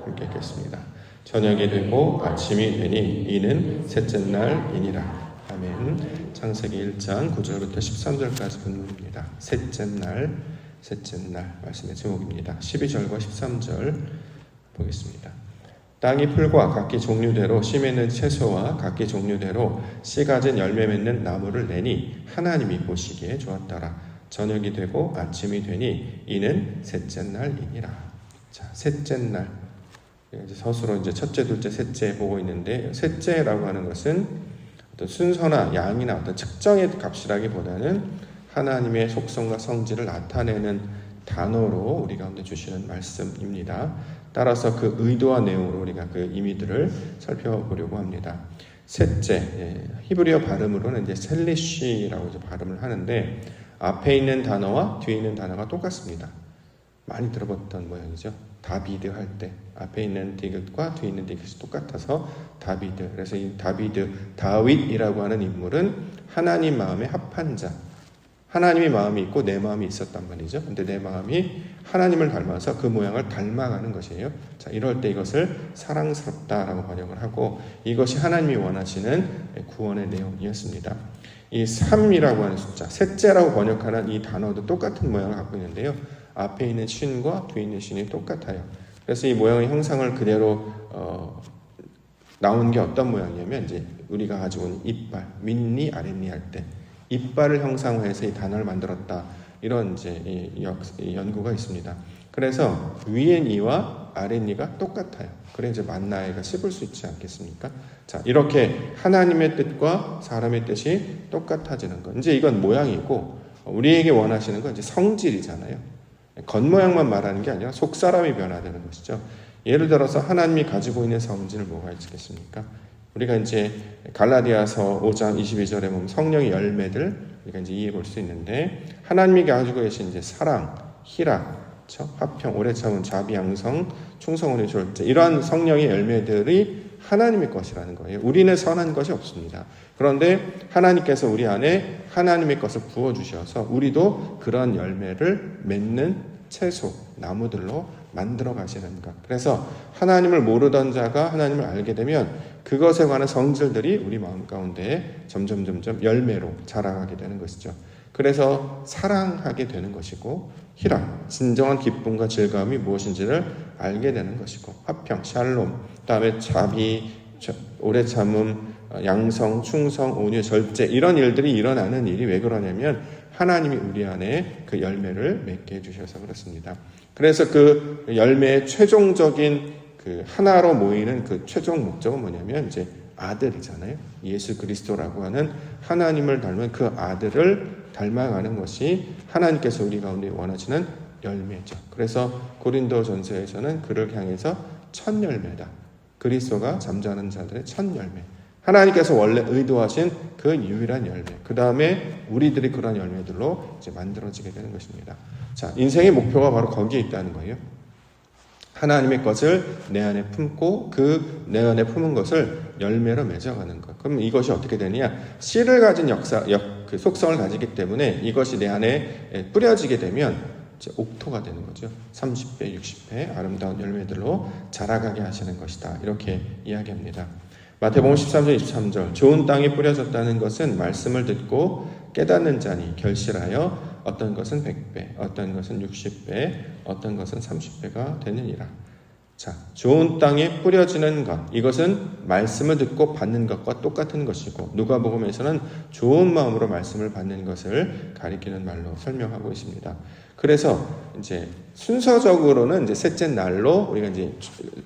함께 읽겠습니다. 저녁이 되고 아침이 되니 이는 셋째 날이니라. 아멘. 창세기 1장 9절부터 13절까지 본문입니다. 셋째 날 말씀의 제목입니다. 12절과 13절 보겠습니다. 땅이 풀과 각기 종류대로 씨 맺는 채소와 각기 종류대로 씨 가진 열매 맺는 나무를 내니 하나님이 보시기에 좋았더라. 저녁이 되고 아침이 되니 이는 셋째 날이니라. 자, 셋째 날. 서술로 첫째, 둘째, 셋째 보고 있는데, 셋째라고 하는 것은 어떤 순서나 양이나 어떤 측정의 값이라기보다는 하나님의 속성과 성질을 나타내는 단어로 우리 가운데 주시는 말씀입니다. 따라서 그 의도와 내용으로 우리가 그 의미들을 살펴보려고 합니다. 셋째, 히브리어 발음으로는 셀리쉬라고 발음을 하는데, 앞에 있는 단어와 뒤에 있는 단어가 똑같습니다. 많이 들어봤던 모양이죠. 다비드 할 때 앞에 있는 디귿과 뒤에 있는 디귿이 똑같아서 다비드. 그래서 이 다윗이라고 하는 인물은 하나님 마음에 합한 자. 하나님의 마음이 있고 내 마음이 있었단 말이죠. 근데 내 마음이 하나님을 닮아서 그 모양을 닮아가는 것이에요. 자, 이럴 때 이것을 사랑스럽다라고 번역을 하고, 이것이 하나님이 원하시는 구원의 내용이었습니다. 이 3이라고 하는 숫자, 셋째라고 번역하는 이 단어도 똑같은 모양을 갖고 있는데요. 앞에 있는 쉰과 뒤에 있는 쉰이 똑같아요. 그래서 이 모양의 형상을 그대로 나온 게 어떤 모양이냐면, 우리가 가지고 있는 이빨, 윗니, 아랫니 할 때 이빨을 형상화해서 이 단어를 만들었다. 이런 연구가 있습니다. 그래서 위의 니와 아랫 니가 똑같아요. 그래 만나해가 씹을 수 있지 않겠습니까? 자, 이렇게 하나님의 뜻과 사람의 뜻이 똑같아지는 것. 이건 모양이고, 우리에게 원하시는 건 성질이잖아요. 겉모양만 말하는 게 아니라 속사람이 변화되는 것이죠. 예를 들어서 하나님이 가지고 있는 성질은 뭐가 있겠습니까? 우리가 갈라디아서 5장 22절에 보면 성령의 열매들 우리가 이해해 볼 수 있는데, 하나님이 가지고 계신 사랑, 희락, 화평, 오래 참음, 자비, 양성, 충성, 온유, 절제, 이러한 성령의 열매들이 하나님의 것이라는 거예요. 우리는 선한 것이 없습니다. 그런데 하나님께서 우리 안에 하나님의 것을 부어주셔서 우리도 그런 열매를 맺는 채소, 나무들로 만들어 가시는 것. 그래서 하나님을 모르던 자가 하나님을 알게 되면 그것에 관한 성질들이 우리 마음 가운데 점점 열매로 자라가게 되는 것이죠. 그래서 사랑하게 되는 것이고, 희락, 진정한 기쁨과 즐거움이 무엇인지를 알게 되는 것이고, 화평, 샬롬, 그다음에 자비, 오래 참음, 양성, 충성, 온유, 절제, 이런 일들이 일어나는 일이 왜 그러냐면 하나님이 우리 안에 그 열매를 맺게 해주셔서 그렇습니다. 그래서 그 열매의 최종적인 그 하나로 모이는 그 최종 목적은 뭐냐면 아들이잖아요. 예수 그리스도라고 하는 하나님을 닮은 그 아들을 닮아가는 것이 하나님께서 우리 가운데 원하시는 열매죠. 그래서 고린도전서에서는 그를 향해서 첫 열매다. 그리스도가 잠자는 자들의 첫 열매. 하나님께서 원래 의도하신 그 유일한 열매. 그 다음에 우리들이 그런 열매들로 만들어지게 되는 것입니다. 자, 인생의 목표가 바로 거기에 있다는 거예요. 하나님의 것을 내 안에 품고 그 내 안에 품은 것을 열매로 맺어가는 것. 그럼 이것이 어떻게 되느냐? 씨를 가진 그 속성을 가지기 때문에 이것이 내 안에 뿌려지게 되면 옥토가 되는 거죠. 30배, 60배 아름다운 열매들로 자라가게 하시는 것이다. 이렇게 이야기합니다. 마태복음 13절, 23절. 좋은 땅에 뿌려졌다는 것은 말씀을 듣고 깨닫는 자니 결실하여 어떤 것은 100배, 어떤 것은 60배, 어떤 것은 30배가 되느니라. 자, 좋은 땅에 뿌려지는 것, 이것은 말씀을 듣고 받는 것과 똑같은 것이고, 누가복음에서는 좋은 마음으로 말씀을 받는 것을 가리키는 말로 설명하고 있습니다. 그래서 순서적으로는 셋째 날로 우리가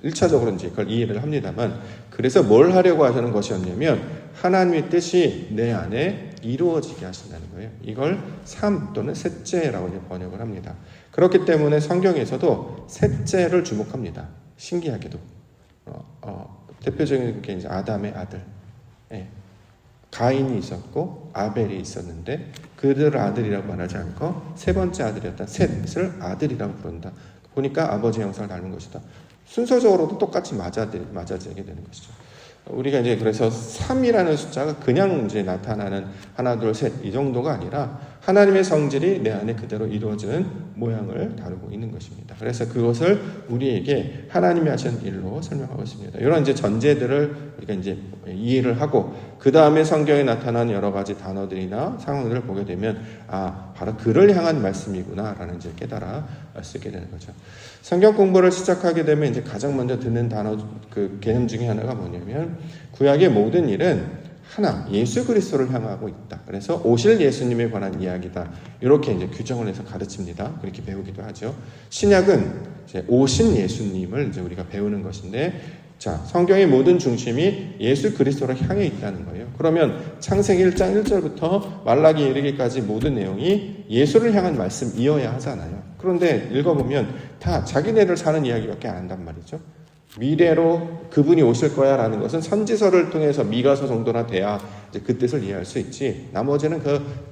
1차적으로 그걸 이해를 합니다만, 그래서 뭘 하려고 하시는 것이었냐면 하나님의 뜻이 내 안에 이루어지게 하신다는 거예요. 이걸 3 또는 셋째라고 번역을 합니다. 그렇기 때문에 성경에서도 셋째를 주목합니다. 신기하게도 대표적인 게 아담의 아들, 가인이 있었고 아벨이 있었는데 그들을 아들이라고 말하지 않고 세 번째 아들이었던 셋을 아들이라고 부른다. 보니까 아버지의 형상을 닮은 것이다. 순서적으로도 똑같이 맞아지게 되는 것이죠. 우리가 그래서 3이라는 숫자가 그냥 나타나는 하나, 둘, 셋 이 정도가 아니라 하나님의 성질이 내 안에 그대로 이루어지는 모양을 다루고 있는 것입니다. 그래서 그것을 우리에게 하나님이 하신 일로 설명하고 있습니다. 이런 이제 전제들을 우리가 이제 이해를 하고 그 다음에 성경에 나타난 여러 가지 단어들이나 상황들을 보게 되면 바로 그를 향한 말씀이구나라는 이제 깨달아 쓰게 되는 거죠. 성경 공부를 시작하게 되면 이제 가장 먼저 듣는 단어 그 개념 중에 하나가 뭐냐면 구약의 모든 일은 하나, 예수 그리스도를 향하고 있다. 그래서 오실 예수님에 관한 이야기다. 이렇게 이제 규정을 해서 가르칩니다. 그렇게 배우기도 하죠. 신약은 이제 오신 예수님을 이제 우리가 배우는 것인데, 자, 성경의 모든 중심이 예수 그리스도를 향해 있다는 거예요. 그러면 창세기 1장 1절부터 말라기 이르기까지 모든 내용이 예수를 향한 말씀이어야 하잖아요. 그런데 읽어보면 다 자기네들 사는 이야기밖에 안 한단 말이죠. 미래로 그분이 오실 거야 라는 것은 선지서를 통해서 미가서 정도나 돼야 이제 그 뜻을 이해할 수 있지, 나머지는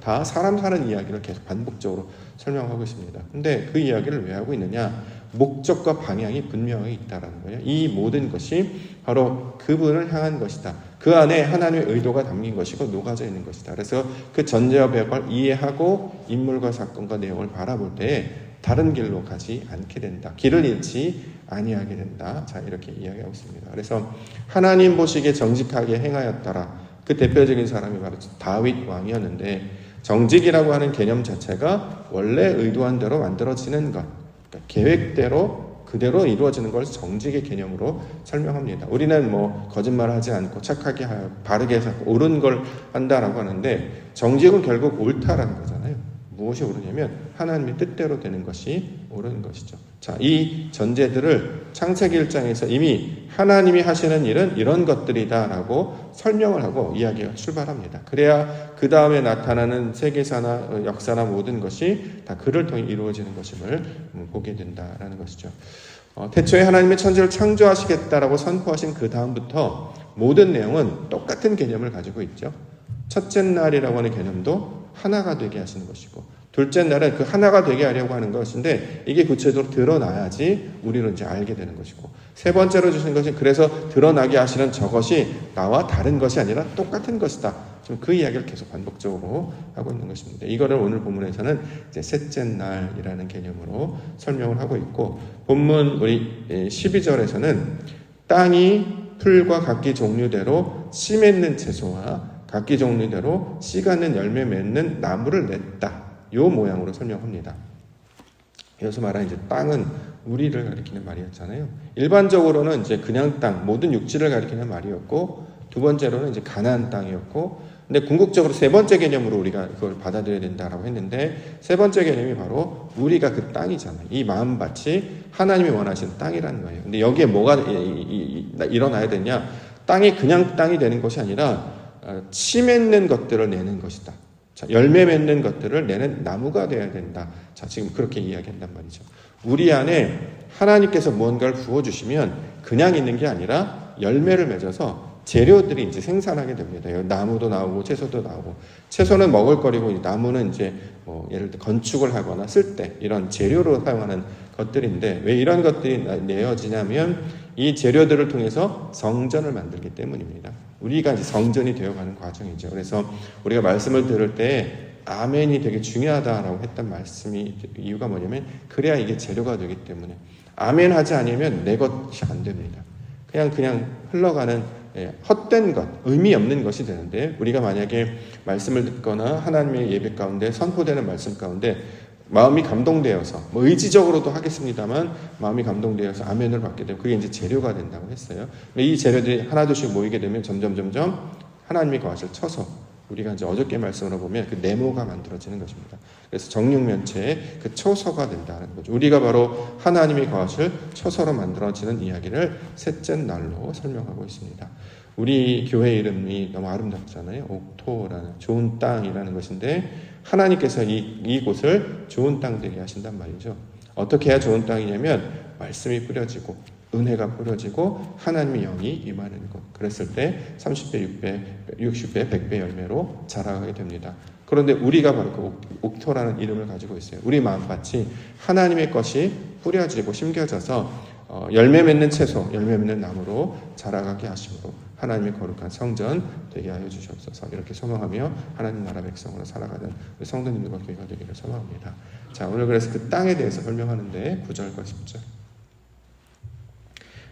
다 사람 사는 이야기를 계속 반복적으로 설명하고 있습니다. 근데 그 이야기를 왜 하고 있느냐? 목적과 방향이 분명히 있다라는 거예요. 이 모든 것이 바로 그분을 향한 것이다. 그 안에 하나님의 의도가 담긴 것이고 녹아져 있는 것이다. 그래서 그 전제와 배역을 이해하고 인물과 사건과 내용을 바라볼 때 다른 길로 가지 않게 된다. 길을 잃지 아니하게 된다. 자, 이렇게 이야기하고 있습니다. 그래서 하나님 보시기에 정직하게 행하였더라. 그 대표적인 사람이 바로 다윗 왕이었는데, 정직이라고 하는 개념 자체가 원래 의도한 대로 만들어지는 것, 그러니까 계획대로 그대로 이루어지는 걸 정직의 개념으로 설명합니다. 우리는 거짓말을 하지 않고 착하게 바르게 해서 옳은 걸 한다라고 하는데, 정직은 결국 옳다라는 거잖아요. 무엇이 옳으냐면 하나님의 뜻대로 되는 것이 옳은 것이죠. 자, 이 전제들을 창세기 1장에서 이미 하나님이 하시는 일은 이런 것들이다라고 설명을 하고 이야기가 출발합니다. 그래야 그 다음에 나타나는 세계사나 역사나 모든 것이 다 그를 통해 이루어지는 것임을 보게 된다라는 것이죠. 태초에 하나님의 천지를 창조하시겠다라고 선포하신 그 다음부터 모든 내용은 똑같은 개념을 가지고 있죠. 첫째 날이라고 하는 개념도 하나가 되게 하시는 것이고, 둘째 날은 그 하나가 되게 하려고 하는 것인데, 이게 구체적으로 드러나야지 우리는 이제 알게 되는 것이고, 세 번째로 주신 것이 그래서 드러나게 하시는 저것이 나와 다른 것이 아니라 똑같은 것이다. 지금 그 이야기를 계속 반복적으로 하고 있는 것입니다. 이거를 오늘 본문에서는 이제 셋째 날이라는 개념으로 설명을 하고 있고, 본문 우리 12절에서는 땅이 풀과 각기 종류대로 씨 맺는 채소와 각기 종류대로 씨 갖는 열매 맺는 나무를 냈다. 요 모양으로 설명합니다. 여기서 말하는 이제 땅은 우리를 가리키는 말이었잖아요. 일반적으로는 이제 그냥 땅, 모든 육지를 가리키는 말이었고, 두 번째로는 이제 가나안 땅이었고, 근데 궁극적으로 세 번째 개념으로 우리가 그걸 받아들여야 된다라고 했는데, 세 번째 개념이 바로 우리가 그 땅이잖아요. 이 마음밭이 하나님이 원하시는 땅이라는 거예요. 근데 여기에 뭐가 일어나야 되냐? 땅이 그냥 땅이 되는 것이 아니라 씨 맺는 것들을 내는 것이다. 자, 열매 맺는 것들을 내는 나무가 되어야 된다. 자, 지금 그렇게 이야기한단 말이죠. 우리 안에 하나님께서 무언가를 부어주시면 그냥 있는 게 아니라 열매를 맺어서 재료들이 이제 생산하게 됩니다. 나무도 나오고 채소도 나오고, 채소는 먹을거리고 나무는 이제 예를 들어 건축을 하거나 쓸 때 이런 재료로 사용하는 것들인데, 왜 이런 것들이 내어지냐면 이 재료들을 통해서 성전을 만들기 때문입니다. 우리가 이제 성전이 되어가는 과정이죠. 그래서 우리가 말씀을 들을 때 아멘이 되게 중요하다라고 했던 말씀이 이유가 뭐냐면, 그래야 이게 재료가 되기 때문에, 아멘 하지 않으면 내 것이 안 됩니다. 그냥 흘러가는 헛된 것, 의미 없는 것이 되는데, 우리가 만약에 말씀을 듣거나 하나님의 예배 가운데 선포되는 말씀 가운데 마음이 감동되어서, 의지적으로도 하겠습니다만 마음이 감동되어서 아멘을 받게 되면 그게 이제 재료가 된다고 했어요. 이 재료들이 하나둘씩 모이게 되면 점점 하나님의 거하실 쳐서, 우리가 이제 어저께 말씀으로 보면 그 네모가 만들어지는 것입니다. 그래서 정육면체의 그 초서가 된다는 거죠. 우리가 바로 하나님이 거하실 초서로 만들어지는 이야기를 셋째 날로 설명하고 있습니다. 우리 교회 이름이 너무 아름답잖아요. 옥토라는, 좋은 땅이라는 것인데, 하나님께서 이곳을 좋은 땅 되게 하신단 말이죠. 어떻게 해야 좋은 땅이냐면, 말씀이 뿌려지고 은혜가 뿌려지고 하나님의 영이 임하는 것. 그랬을 때 30배, 6배, 60배, 100배 열매로 자라가게 됩니다. 그런데 우리가 바로 그 옥토라는 이름을 가지고 있어요. 우리 마음밭이 하나님의 것이 뿌려지고 심겨져서 열매 맺는 채소, 열매 맺는 나무로 자라가게 하심으로 하나님의 거룩한 성전 되게 하여 주시옵소서. 이렇게 소망하며 하나님 나라 백성으로 살아가는 우리 성도님들과 교회가 되기를 소망합니다. 자, 오늘 그래서 그 땅에 대해서 설명하는데 9절과 10절.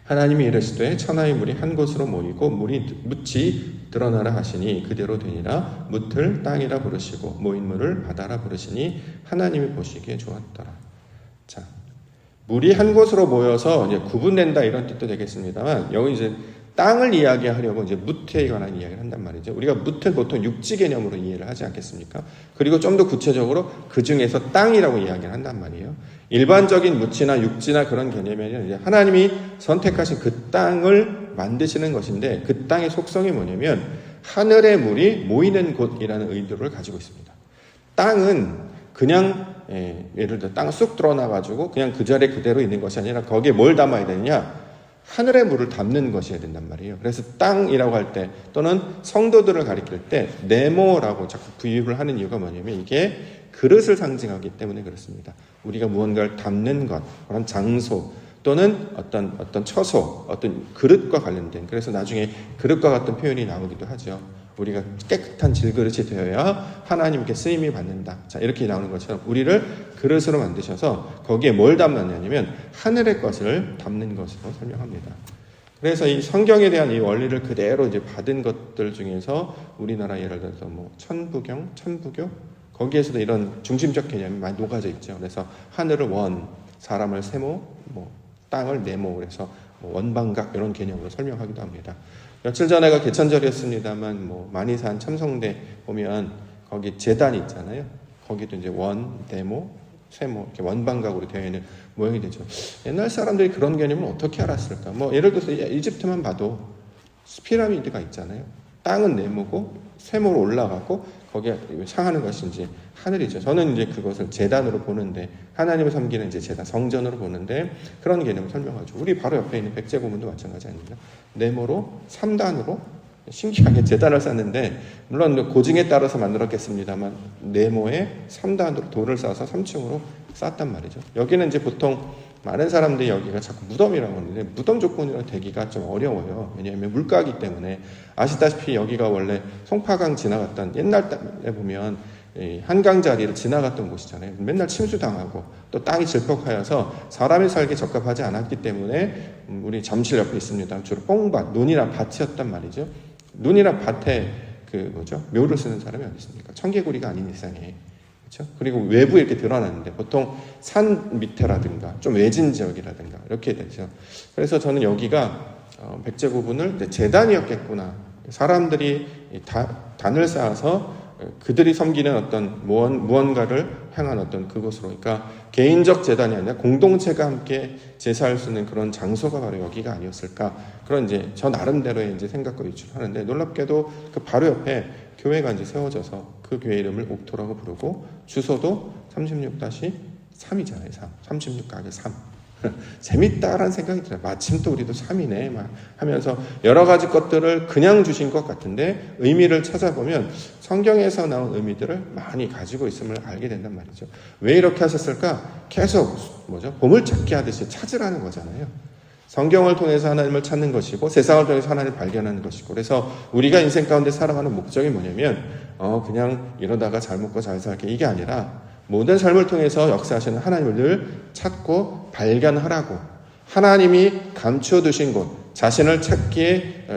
하나님이 이르시되 천하의 물이 한 곳으로 모이고 묻이 드러나라 하시니 그대로 되니라. 묻을 땅이라 부르시고 모인 물을 바다라 부르시니 하나님이 보시기에 좋았더라. 자, 물이 한 곳으로 모여서 이제 구분된다 이런 뜻도 되겠습니다만, 여기 이제 땅을 이야기하려고 이제 묻에 관한 이야기를 한단 말이죠. 우리가 묻은 보통 육지 개념으로 이해를 하지 않겠습니까? 그리고 좀 더 구체적으로 그 중에서 땅이라고 이야기를 한단 말이에요. 일반적인 묻지나 육지나 그런 개념이 아니라 이제 하나님이 선택하신 그 땅을 만드시는 것인데, 그 땅의 속성이 뭐냐면 하늘의 물이 모이는 곳이라는 의도를 가지고 있습니다. 땅은 그냥 예를 들어 땅 쑥 드러나가지고 그냥 그 자리에 그대로 있는 것이 아니라 거기에 뭘 담아야 되느냐? 하늘의 물을 담는 것이어야 된단 말이에요. 그래서 땅이라고 할 때 또는 성도들을 가리킬 때 네모라고 자꾸 비유를 하는 이유가 뭐냐면 이게 그릇을 상징하기 때문에 그렇습니다. 우리가 무언가를 담는 것, 그런 장소 또는 어떤 처소, 어떤 그릇과 관련된, 그래서 나중에 그릇과 같은 표현이 나오기도 하죠. 우리가 깨끗한 질그릇이 되어야 하나님께 쓰임이 받는다. 자, 이렇게 나오는 것처럼 우리를 그릇으로 만드셔서 거기에 뭘 담느냐면 하늘의 것을 담는 것으로 설명합니다. 그래서 이 성경에 대한 이 원리를 그대로 이제 받은 것들 중에서 우리나라 예를 들어서 뭐 천부교 거기에서도 이런 중심적 개념이 많이 녹아져 있죠. 그래서 하늘을 원, 사람을 세모, 뭐 땅을 네모, 그래서 뭐 원방각 이런 개념으로 설명하기도 합니다. 며칠 전에가 개천절이었습니다만 뭐 만이산 첨성대 보면 거기 제단이 있잖아요. 거기도 이제 원, 네모, 세모 이렇게 원방각으로 되어 있는 모양이 되죠. 옛날 사람들이 그런 개념을 어떻게 알았을까? 뭐 예를 들어서 이집트만 봐도 피라미드가 있잖아요. 땅은 네모고 세모로 올라가고 거기에 상하는 것이 이제 하늘이죠. 저는 이제 그것을 제단으로 보는데, 하나님을 섬기는 이제 제단, 성전으로 보는데 그런 개념을 설명하죠. 우리 바로 옆에 있는 백제고문도 마찬가지 아닙니까? 네모로 3단으로 신기하게 제단을 쌓는데, 물론 고증에 따라서 만들었겠습니다만 네모에 3단으로 돌을 쌓아서 3층으로 쌓았단 말이죠. 여기는 이제 보통 많은 사람들이 여기가 자꾸 무덤이라고 하는데 무덤 조건이랑 되기가 좀 어려워요. 왜냐하면 물가이기 때문에. 아시다시피 여기가 원래 송파강 지나갔던, 옛날에 보면 한강 자리를 지나갔던 곳이잖아요. 맨날 침수당하고 또 땅이 질퍽하여서 사람이 살기 적합하지 않았기 때문에 우리 잠실 옆에 있습니다. 주로 뽕밭, 논이나 밭이었단 말이죠. 논이나 밭에 묘를 쓰는 사람이 어디 있습니까? 청개구리가 아닌 이상에. 그렇죠? 그리고 외부에 이렇게 드러나는데 보통 산 밑에라든가 좀 외진 지역이라든가 이렇게 되죠. 그래서 저는 여기가 백제고분을 제단이었겠구나. 사람들이 단을 쌓아서 그들이 섬기는 어떤 무언가를 향한 어떤 그곳으로, 그러니까 개인적 제단이 아니라 공동체가 함께 제사할 수 있는 그런 장소가 바로 여기가 아니었을까. 그런 이제 저 나름대로의 이제 생각과 유출하는데, 놀랍게도 그 바로 옆에 교회가 이제 세워져서 그 교회 이름을 옥토라고 부르고 주소도 36-3이잖아요. 36-3. 재밌다라는 생각이 들어요. 마침 또 우리도 3이네 막 하면서 여러 가지 것들을 그냥 주신 것 같은데 의미를 찾아보면 성경에서 나온 의미들을 많이 가지고 있음을 알게 된단 말이죠. 왜 이렇게 하셨을까? 계속 보물찾기 하듯이 찾으라는 거잖아요. 성경을 통해서 하나님을 찾는 것이고 세상을 통해서 하나님을 발견하는 것이고, 그래서 우리가 인생 가운데 살아가는 목적이 뭐냐면 그냥 이러다가 잘 먹고 잘 살게 이게 아니라 모든 삶을 통해서 역사하시는 하나님을 늘 찾고 발견하라고, 하나님이 감추어두신 곳, 자신을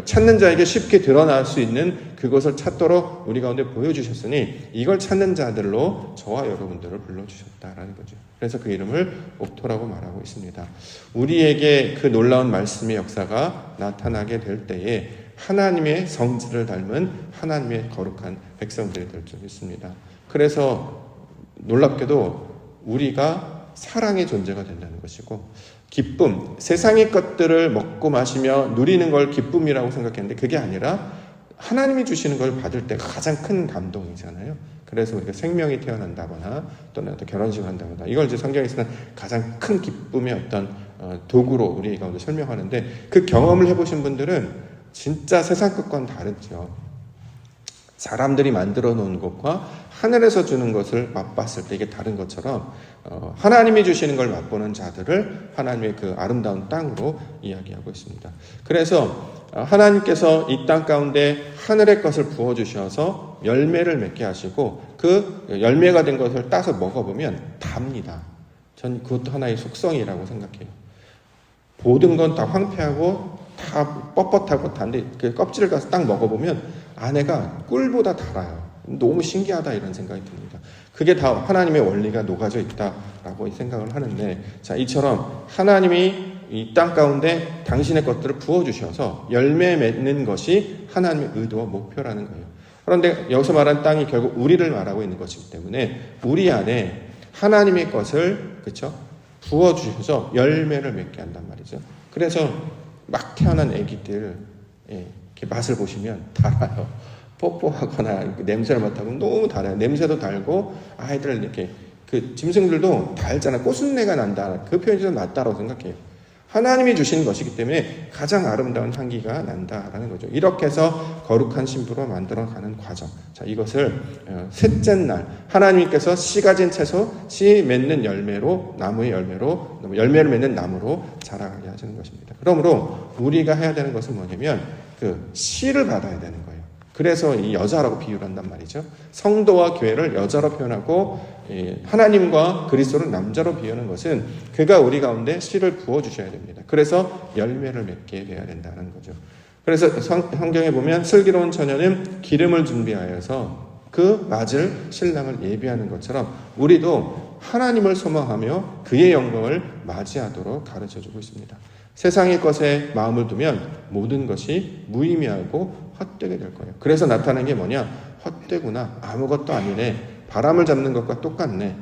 찾는 자에게 쉽게 드러날 수 있는 그것을 찾도록 우리 가운데 보여주셨으니 이걸 찾는 자들로 저와 여러분들을 불러주셨다라는 거죠. 그래서 그 이름을 옥토라고 말하고 있습니다. 우리에게 그 놀라운 말씀의 역사가 나타나게 될 때에 하나님의 성질을 닮은 하나님의 거룩한 백성들이 될 줄 믿습니다. 그래서 놀랍게도 우리가 사랑의 존재가 된다는 것이고, 기쁨, 세상의 것들을 먹고 마시며 누리는 걸 기쁨이라고 생각했는데 그게 아니라 하나님이 주시는 걸 받을 때가 가장 큰 감동이잖아요. 그래서 우리가 생명이 태어난다거나 또는 어떤 결혼식을 한다거나 이걸 이제 성경에서는 가장 큰 기쁨의 어떤 도구로 우리 가운데 설명하는데, 그 경험을 해보신 분들은 진짜 세상 것과는 다르죠. 사람들이 만들어 놓은 것과 하늘에서 주는 것을 맛봤을 때 이게 다른 것처럼 하나님이 주시는 걸 맛보는 자들을 하나님의 그 아름다운 땅으로 이야기하고 있습니다. 그래서 하나님께서 이 땅 가운데 하늘의 것을 부어주셔서 열매를 맺게 하시고 그 열매가 된 것을 따서 먹어보면 답니다. 전 그것도 하나의 속성이라고 생각해요. 모든 건 다 황폐하고 다 뻣뻣하고 단데 그 껍질을 가서 딱 먹어보면 안에가 꿀보다 달아요. 너무 신기하다 이런 생각이 듭니다. 그게 다 하나님의 원리가 녹아져 있다라고 생각을 하는데, 자, 이처럼 하나님이 이 땅 가운데 당신의 것들을 부어주셔서 열매 맺는 것이 하나님의 의도와 목표라는 거예요. 그런데 여기서 말한 땅이 결국 우리를 말하고 있는 것이기 때문에 우리 안에 하나님의 것을 그렇죠? 부어주셔서 열매를 맺게 한단 말이죠. 그래서 막 태어난 아기들 이렇게 맛을 보시면 달아요. 뽀뽀하거나 냄새를 맡아보면 너무 달아요. 냄새도 달고 아이들 이렇게 그 짐승들도 달잖아. 꽃순내가 난다. 그 표현이 좀 낫다라고 생각해요. 하나님이 주신 것이기 때문에 가장 아름다운 향기가 난다라는 거죠. 이렇게 해서 거룩한 신부로 만들어가는 과정. 자, 이것을 셋째 날 하나님께서 씨 가진 채소, 씨 맺는 열매로 나무의 열매로 열매를 맺는 나무로 자라가게 하시는 것입니다. 그러므로 우리가 해야 되는 것은 뭐냐면 그 씨를 받아야 되는 거예요. 그래서 이 여자라고 비유를 한단 말이죠. 성도와 교회를 여자로 표현하고 하나님과 그리스도를 남자로 비유하는 것은 그가 우리 가운데 씨를 부어주셔야 됩니다. 그래서 열매를 맺게 돼야 된다는 거죠. 그래서 성경에 보면 슬기로운 처녀는 기름을 준비하여서 그 맞을 신랑을 예비하는 것처럼 우리도 하나님을 소망하며 그의 영광을 맞이하도록 가르쳐주고 있습니다. 세상의 것에 마음을 두면 모든 것이 무의미하고 헛되게 될 거예요. 그래서 나타나는 게 뭐냐? 헛되구나. 아무것도 아니네. 바람을 잡는 것과 똑같네.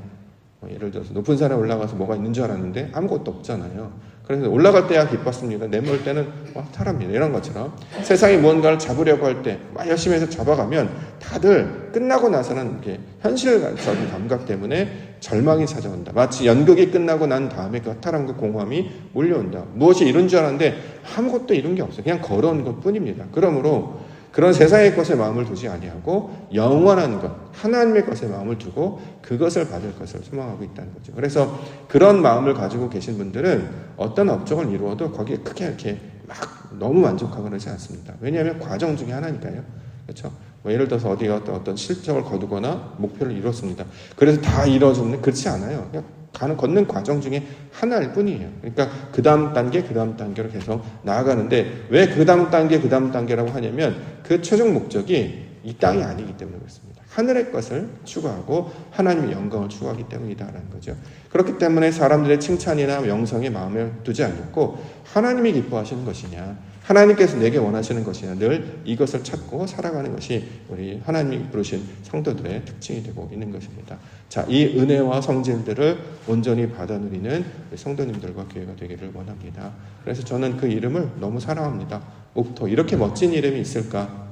예를 들어서 높은 산에 올라가서 뭐가 있는 줄 알았는데 아무것도 없잖아요. 그래서 올라갈 때야 기뻤습니다. 내몰 때는 탈합니다. 이런 것처럼 세상이 무언가를 잡으려고 할 때 막 열심히 해서 잡아가면 다들 끝나고 나서는 이렇게 현실적인 감각 때문에 절망이 찾아온다. 마치 연극이 끝나고 난 다음에 그 허탈함과 공허함이 몰려온다. 무엇이 이룬 줄 알았는데 아무것도 이룬 게 없어요. 그냥 걸어온 것뿐입니다. 그러므로 그런 세상의 것에 마음을 두지 아니하고 영원한 것, 하나님의 것에 마음을 두고 그것을 받을 것을 소망하고 있다는 거죠. 그래서 그런 마음을 가지고 계신 분들은 어떤 업적을 이루어도 거기에 크게 이렇게 막 너무 만족하고 그러지 않습니다. 왜냐하면 과정 중에 하나니까요. 그렇죠? 예를 들어서 어디가 어떤 실적을 거두거나 목표를 이뤘습니다. 그래서 다 이루어지는 그렇지 않아요. 그냥 걷는 과정 중에 하나일 뿐이에요. 그러니까 그 다음 단계, 그 다음 단계로 계속 나아가는데 왜 그 다음 단계, 그 다음 단계라고 하냐면 그 최종 목적이 이 땅이 아니기 때문에 그렇습니다. 하늘의 것을 추구하고 하나님의 영광을 추구하기 때문이다라는 거죠. 그렇기 때문에 사람들의 칭찬이나 명성에 마음을 두지 않고 하나님이 기뻐하시는 것이냐, 하나님께서 내게 원하시는 것이냐, 늘 이것을 찾고 살아가는 것이 우리 하나님이 부르신 성도들의 특징이 되고 있는 것입니다. 자, 이 은혜와 성질들을 온전히 받아 누리는 성도님들과 교회가 되기를 원합니다. 그래서 저는 그 이름을 너무 사랑합니다. 옥토. 이렇게 멋진 이름이 있을까?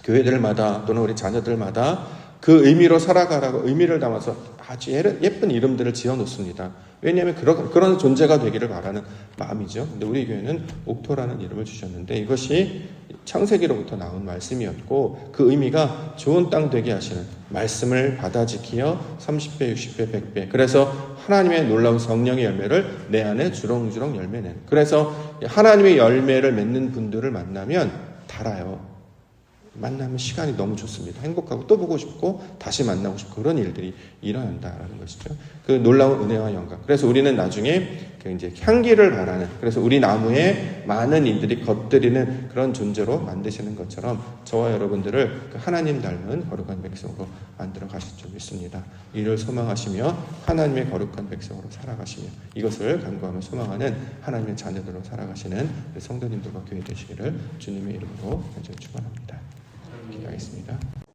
교회들마다 또는 우리 자녀들마다 그 의미로 살아가라고 의미를 담아서 아주 예쁜 이름들을 지어 놓습니다. 왜냐하면 그런 존재가 되기를 바라는 마음이죠. 근데 우리 교회는 옥토라는 이름을 주셨는데 이것이 창세기로부터 나온 말씀이었고 그 의미가 좋은 땅 되게 하시는 말씀을 받아 지키어 30배, 60배, 100배. 그래서 하나님의 놀라운 성령의 열매를 내 안에 주렁주렁 열매내는. 그래서 하나님의 열매를 맺는 분들을 만나면 달아요. 만나면 시간이 너무 좋습니다. 행복하고 또 보고 싶고 다시 만나고 싶고 그런 일들이 일어난다라는 것이죠. 그 놀라운 은혜와 영광. 그래서 우리는 나중에 그 이제 향기를 바라는, 그래서 우리 나무에 많은 이들이 겉들이는 그런 존재로 만드시는 것처럼 저와 여러분들을 그 하나님 닮은 거룩한 백성으로 만들어 가실 줄 믿습니다. 이를 소망하시며 하나님의 거룩한 백성으로 살아가시며 이것을 간구하며 소망하는 하나님의 자녀들로 살아가시는 성도님들과 교회 되시기를 주님의 이름으로 간절히 축원합니다. 기도하겠습니다.